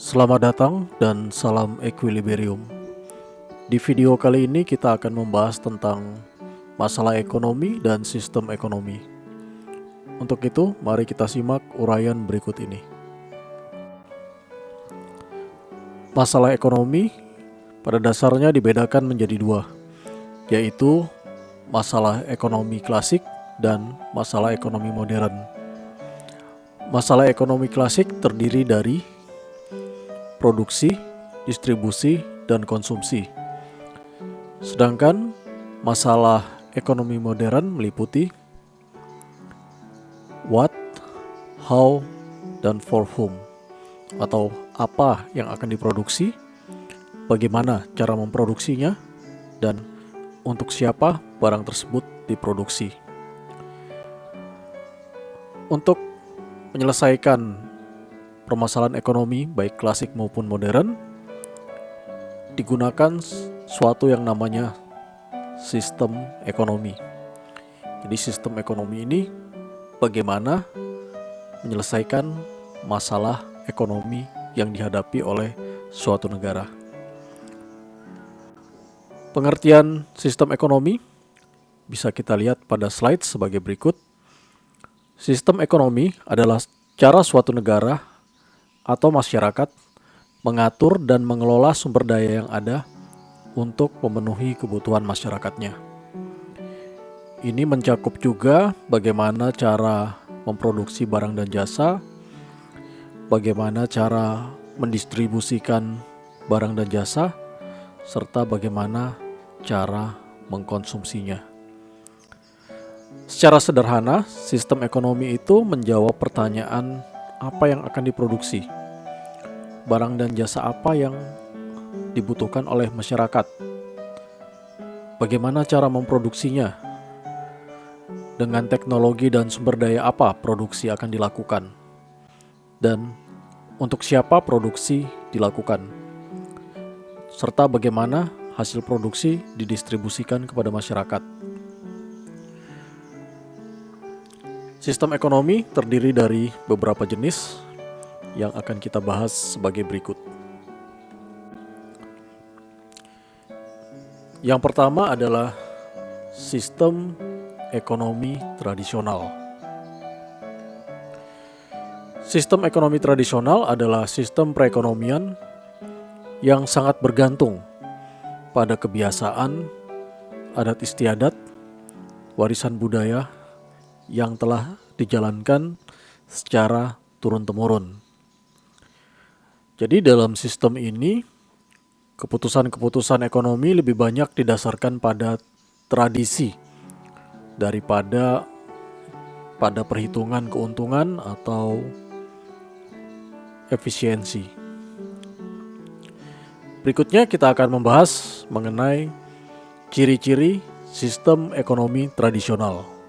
Selamat datang dan salam equilibrium. Di video kali ini kita akan membahas tentang masalah ekonomi dan sistem ekonomi. Untuk itu, mari kita simak uraian berikut ini. Masalah ekonomi pada dasarnya dibedakan menjadi dua, yaitu masalah ekonomi klasik dan masalah ekonomi modern. Masalah ekonomi klasik terdiri dari produksi, distribusi, dan konsumsi. Sedangkan masalah ekonomi modern meliputi what, how, dan for whom, atau apa yang akan diproduksi, bagaimana cara memproduksinya, dan untuk siapa barang tersebut diproduksi. Untuk menyelesaikan permasalahan ekonomi baik klasik maupun modern, digunakan suatu yang namanya sistem ekonomi. Jadi sistem ekonomi ini bagaimana menyelesaikan masalah ekonomi yang dihadapi oleh suatu negara. Pengertian sistem ekonomi bisa kita lihat pada slide sebagai berikut. Sistem ekonomi adalah cara suatu negara atau masyarakat mengatur dan mengelola sumber daya yang ada untuk memenuhi kebutuhan masyarakatnya. Ini mencakup juga bagaimana cara memproduksi barang dan jasa, bagaimana cara mendistribusikan barang dan jasa, serta bagaimana cara mengkonsumsinya. Secara sederhana, sistem ekonomi itu menjawab pertanyaan apa yang akan diproduksi, barang dan jasa apa yang dibutuhkan oleh masyarakat, bagaimana cara memproduksinya, dengan teknologi dan sumber daya apa produksi akan dilakukan, dan untuk siapa produksi dilakukan, serta bagaimana hasil produksi didistribusikan kepada masyarakat. Sistem ekonomi terdiri dari beberapa jenis yang akan kita bahas sebagai berikut. Yang pertama adalah sistem ekonomi tradisional. Sistem ekonomi tradisional adalah sistem perekonomian yang sangat bergantung pada kebiasaan, adat istiadat, warisan budaya yang telah dijalankan secara turun-temurun. Jadi dalam sistem ini, keputusan-keputusan ekonomi lebih banyak didasarkan pada tradisi daripada pada perhitungan keuntungan atau efisiensi. Berikutnya kita akan membahas mengenai ciri-ciri sistem ekonomi tradisional.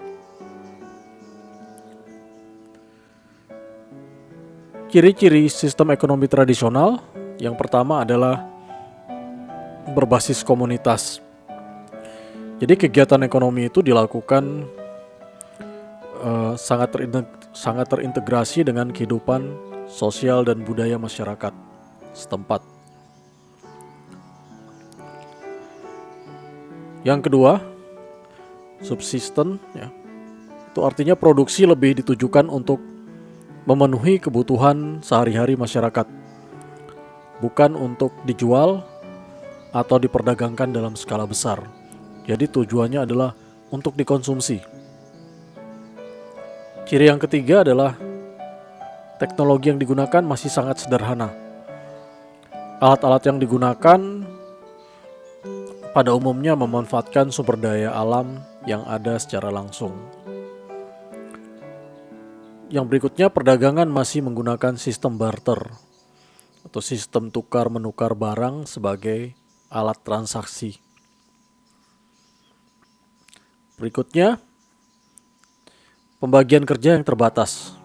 Ciri-ciri sistem ekonomi tradisional yang pertama adalah berbasis komunitas. Jadi kegiatan ekonomi itu dilakukan sangat terintegrasi dengan kehidupan sosial dan budaya masyarakat setempat. Yang kedua, subsisten, ya. Itu artinya produksi lebih ditujukan untuk memenuhi kebutuhan sehari-hari masyarakat, bukan untuk dijual atau diperdagangkan dalam skala besar. Jadi tujuannya adalah untuk dikonsumsi. Ciri yang ketiga adalah teknologi yang digunakan masih sangat sederhana. Alat-alat yang digunakan pada umumnya memanfaatkan sumber daya alam yang ada secara langsung. Yang berikutnya, perdagangan masih menggunakan sistem barter atau sistem tukar-menukar barang sebagai alat transaksi. Berikutnya, pembagian kerja yang terbatas.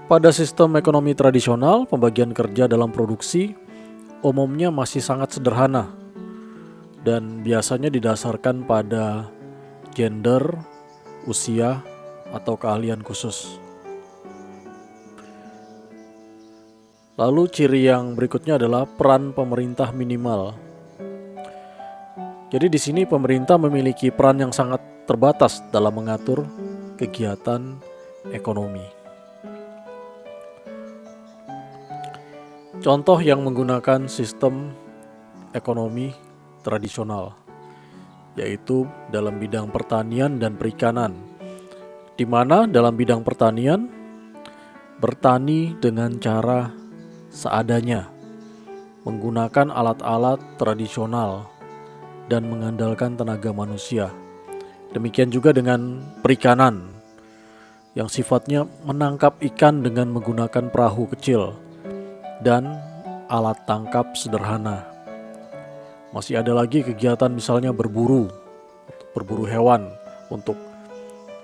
Pada sistem ekonomi tradisional, pembagian kerja dalam produksi umumnya masih sangat sederhana dan biasanya didasarkan pada gender, usia, atau keahlian khusus. Lalu ciri yang berikutnya adalah peran pemerintah minimal. Jadi di sini pemerintah memiliki peran yang sangat terbatas dalam mengatur kegiatan ekonomi. Contoh yang menggunakan sistem ekonomi tradisional, yaitu dalam bidang pertanian dan perikanan, di mana dalam bidang pertanian bertani dengan cara seadanya, menggunakan alat-alat tradisional dan mengandalkan tenaga manusia. Demikian juga dengan perikanan yang sifatnya menangkap ikan dengan menggunakan perahu kecil dan alat tangkap sederhana. Masih ada lagi kegiatan misalnya berburu hewan untuk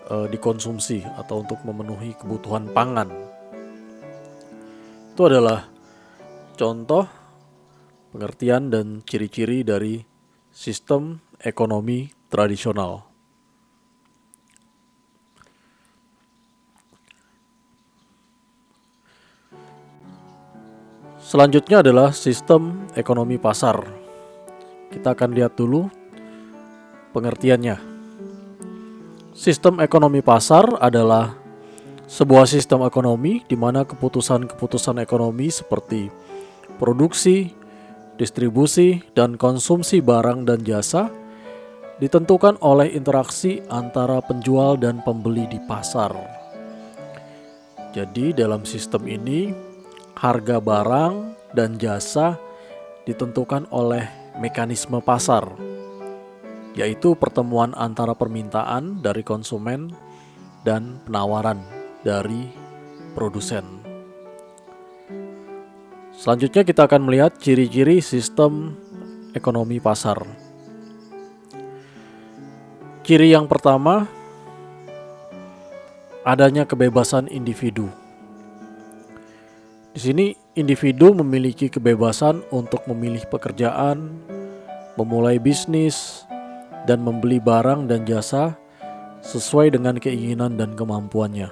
dikonsumsi atau untuk memenuhi kebutuhan pangan. Itu adalah contoh pengertian dan ciri-ciri dari sistem ekonomi tradisional. Selanjutnya adalah sistem ekonomi pasar. Kita akan lihat dulu pengertiannya. Sistem ekonomi pasar adalah sebuah sistem ekonomi di mana keputusan-keputusan ekonomi seperti produksi, distribusi, dan konsumsi barang dan jasa ditentukan oleh interaksi antara penjual dan pembeli di pasar. Jadi dalam sistem ini, harga barang dan jasa ditentukan oleh mekanisme pasar, yaitu pertemuan antara permintaan dari konsumen dan penawaran dari produsen. Selanjutnya kita akan melihat ciri-ciri sistem ekonomi pasar. Ciri yang pertama, adanya kebebasan individu. Di sini individu memiliki kebebasan untuk memilih pekerjaan, memulai bisnis, dan membeli barang dan jasa sesuai dengan keinginan dan kemampuannya.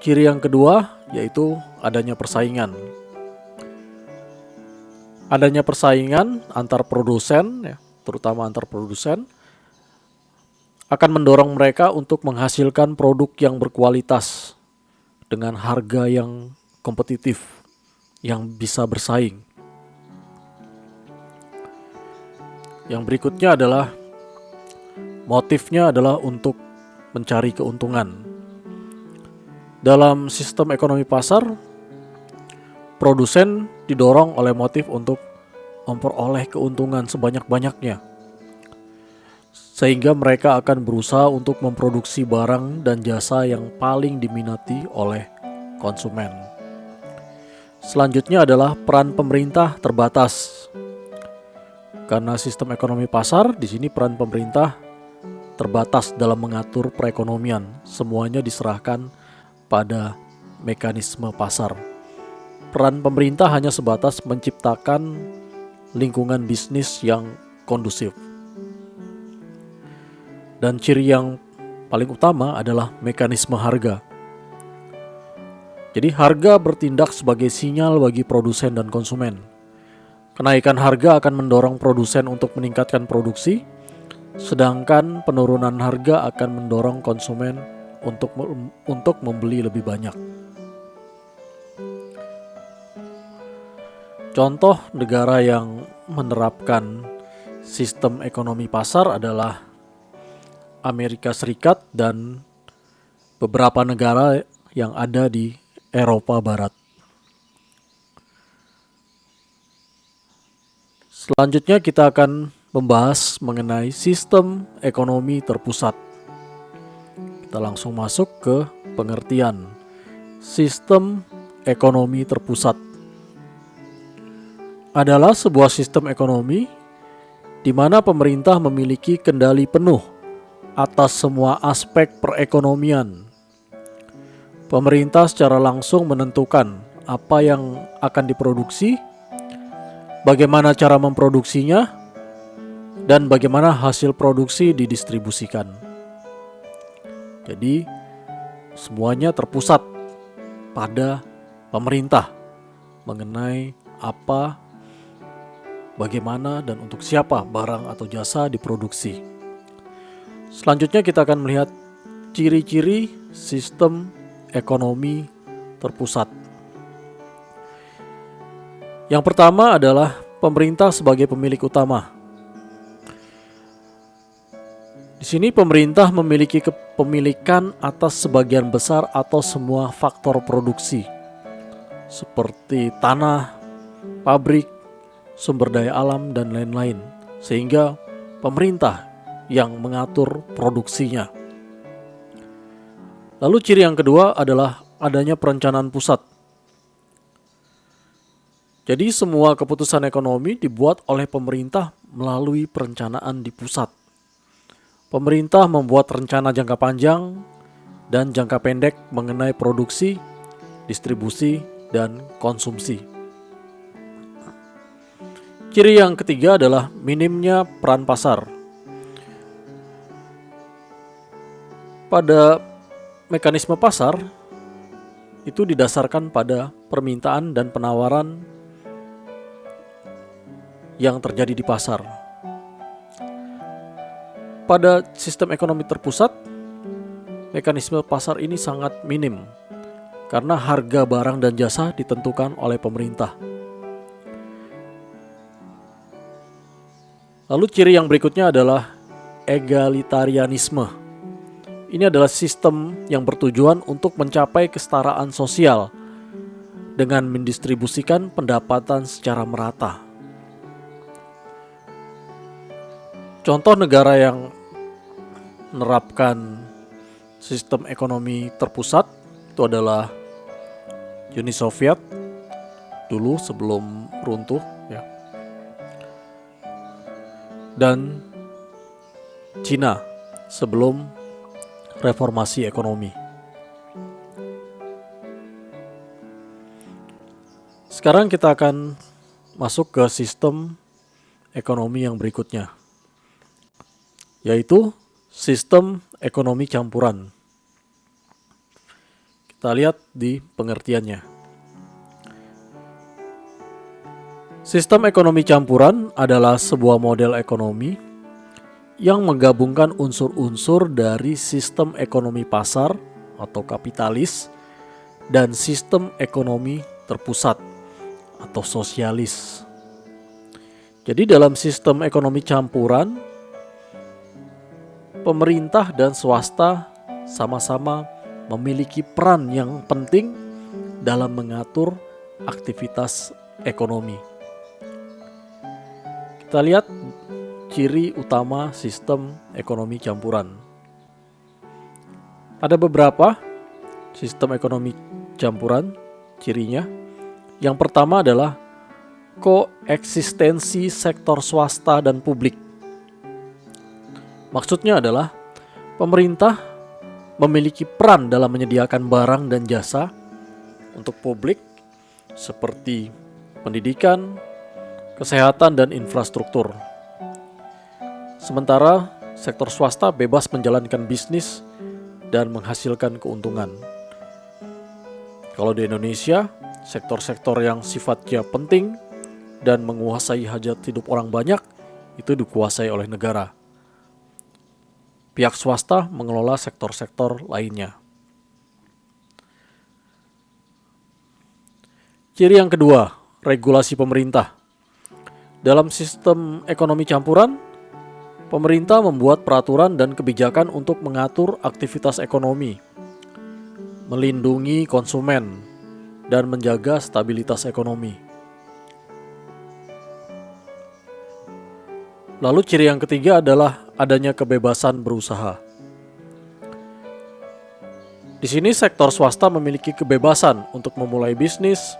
Ciri yang kedua yaitu adanya persaingan. Adanya persaingan antar produsen, terutama antar produsen, akan mendorong mereka untuk menghasilkan produk yang berkualitas dengan harga yang kompetitif, yang bisa bersaing. Yang berikutnya adalah motifnya adalah untuk mencari keuntungan. Dalam sistem ekonomi pasar, produsen didorong oleh motif untuk memperoleh keuntungan sebanyak-banyaknya, sehingga mereka akan berusaha untuk memproduksi barang dan jasa yang paling diminati oleh konsumen. Selanjutnya adalah peran pemerintah terbatas. Karena sistem ekonomi pasar, di sini peran pemerintah terbatas dalam mengatur perekonomian. Semuanya diserahkan pada mekanisme pasar. Peran pemerintah hanya sebatas menciptakan lingkungan bisnis yang kondusif. Dan ciri yang paling utama adalah mekanisme harga. Jadi harga bertindak sebagai sinyal bagi produsen dan konsumen. Kenaikan harga akan mendorong produsen untuk meningkatkan produksi, sedangkan penurunan harga akan mendorong konsumen untuk membeli lebih banyak. Contoh negara yang menerapkan sistem ekonomi pasar adalah Amerika Serikat dan beberapa negara yang ada di Eropa Barat. Selanjutnya kita akan membahas mengenai sistem ekonomi terpusat. Kita langsung masuk ke pengertian sistem ekonomi terpusat. Adalah sebuah sistem ekonomi di mana pemerintah memiliki kendali penuh atas semua aspek perekonomian. Pemerintah secara langsung menentukan apa yang akan diproduksi, bagaimana cara memproduksinya, dan bagaimana hasil produksi didistribusikan. Jadi semuanya terpusat pada pemerintah mengenai apa, bagaimana, dan untuk siapa barang atau jasa diproduksi. Selanjutnya kita akan melihat ciri-ciri sistem ekonomi terpusat. Yang pertama adalah pemerintah sebagai pemilik utama. Di sini pemerintah memiliki kepemilikan atas sebagian besar atau semua faktor produksi, seperti tanah, pabrik, sumber daya alam, dan lain-lain, sehingga pemerintah yang mengatur produksinya. Lalu ciri yang kedua adalah adanya perencanaan pusat. Jadi semua keputusan ekonomi dibuat oleh pemerintah melalui perencanaan di pusat. Pemerintah membuat rencana jangka panjang dan jangka pendek mengenai produksi, distribusi, dan konsumsi. Ciri yang ketiga adalah minimnya peran pasar. Pada mekanisme pasar, itu didasarkan pada permintaan dan penawaran yang terjadi di pasar. Pada sistem ekonomi terpusat, mekanisme pasar ini sangat minim karena harga barang dan jasa ditentukan oleh pemerintah. Lalu ciri yang berikutnya adalah egalitarianisme. Ini adalah sistem yang bertujuan untuk mencapai kesetaraan sosial dengan mendistribusikan pendapatan secara merata. Contoh negara yang menerapkan sistem ekonomi terpusat itu adalah Uni Soviet dulu sebelum runtuh, ya. Dan Cina sebelum reformasi ekonomi. Sekarang kita akan masuk ke sistem ekonomi yang berikutnya, yaitu sistem ekonomi campuran. Kita lihat di pengertiannya. Sistem ekonomi campuran adalah sebuah model ekonomi yang menggabungkan unsur-unsur dari sistem ekonomi pasar atau kapitalis dan sistem ekonomi terpusat atau sosialis. Jadi dalam sistem ekonomi campuran, pemerintah dan swasta sama-sama memiliki peran yang penting dalam mengatur aktivitas ekonomi. Kita lihat ciri utama sistem ekonomi campuran. Ada beberapa sistem ekonomi campuran cirinya. Yang pertama adalah koeksistensi sektor swasta dan publik. Maksudnya adalah pemerintah memiliki peran dalam menyediakan barang dan jasa untuk publik seperti pendidikan, kesehatan, dan infrastruktur. Sementara sektor swasta bebas menjalankan bisnis dan menghasilkan keuntungan. Kalau di Indonesia, sektor-sektor yang sifatnya penting dan menguasai hajat hidup orang banyak itu dikuasai oleh negara. Pihak swasta mengelola sektor-sektor lainnya. Ciri yang kedua, regulasi pemerintah. Dalam sistem ekonomi campuran, pemerintah membuat peraturan dan kebijakan untuk mengatur aktivitas ekonomi, melindungi konsumen, dan menjaga stabilitas ekonomi. Lalu ciri yang ketiga adalah adanya kebebasan berusaha. Di sini sektor swasta memiliki kebebasan untuk memulai bisnis,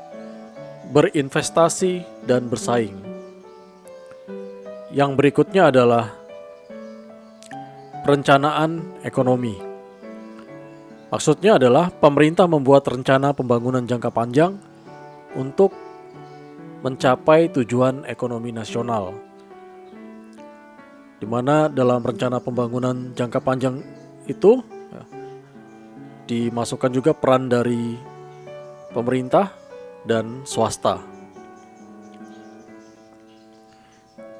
berinvestasi, dan bersaing. Yang berikutnya adalah perencanaan ekonomi. Maksudnya adalah pemerintah membuat rencana pembangunan jangka panjang untuk mencapai tujuan ekonomi nasional, di mana dalam rencana pembangunan jangka panjang itu dimasukkan juga peran dari pemerintah dan swasta.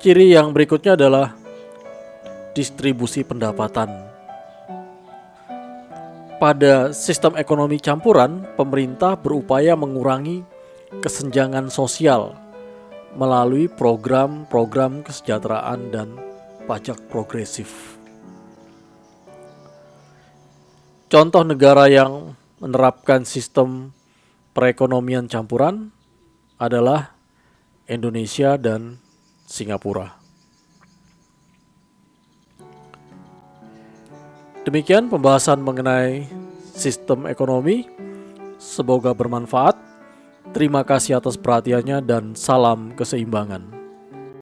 Ciri yang berikutnya adalah distribusi pendapatan. Pada sistem ekonomi campuran, pemerintah berupaya mengurangi kesenjangan sosial melalui program-program kesejahteraan dan pajak progresif. Contoh negara yang menerapkan sistem perekonomian campuran adalah Indonesia dan Singapura. Demikian pembahasan mengenai sistem ekonomi. Semoga bermanfaat. Terima kasih atas perhatiannya dan salam keseimbangan.